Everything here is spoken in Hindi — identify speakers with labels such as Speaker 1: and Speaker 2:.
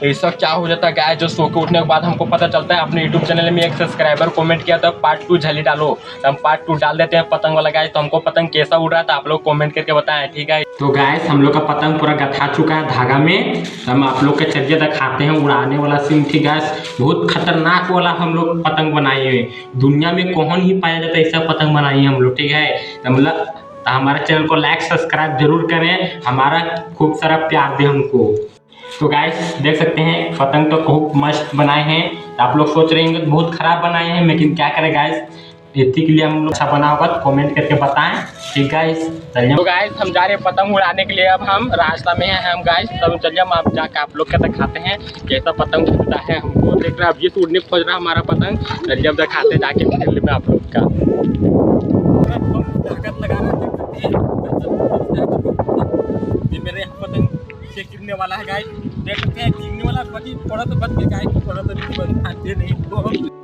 Speaker 1: ऐसा क्या हो जाता है गाइस, जो सो के उठने के बाद हमको पता चलता है अपने यूट्यूब चैनल में एक सब्सक्राइबर कमेंट किया था पार्ट 2 झली डालो, तो हम पार्ट 2 डाल देते हैं पतंग वाला गाइस। तो हमको पतंग कैसा उड़ रहा था आप लोग कमेंट करके बताएं, ठीक है। तो गाइस हम लोग का पतंग पूरा गथा चुका है धागा में, तो हम आप लोग के चलिए दिखाते हैं उड़ाने वाला सीन, ठीक है। बहुत खतरनाक वाला हम लोग पतंग बनाए हुए, दुनिया में कौन ही पाया जाता है ऐसा पतंग बनाई है हम लोग, ठीक है। मतलब हमारे चैनल को लाइक सब्सक्राइब जरूर करें, हमारा खूब सारा प्यार दे हमको। तो गाइस देख सकते हैं पतंग तो खूब मस्त बनाए हैं। तो आप लोग सोच रहे होंगे बहुत खराब बनाए हैं, लेकिन क्या करें गाइस, इतने के लिए हम लोग अच्छा बना होगा तो कमेंट करके बताएं, ठीक गाइस। चलिए तो गाइस हम जा रहे हैं पतंग उड़ाने के लिए, अब हम रास्ता में हैं हम गाइस। तब चलिए हम आप जाकर आप लोग का दिखाते हैं कैसा पतंग उड़ता है। हमको देख रहे हैं अब ये उड़ने खोज रहा है हमारा पतंग, चलिए अब दिखाते हैं जाके फील्ड में आप लोग का। ये मेरे यहाँ पतंग से गिरने वाला है गाइस, देख सकते हैं गिरने वाला, बाकी थोड़ा तो बच गया गाइस, थोड़ा तो नहीं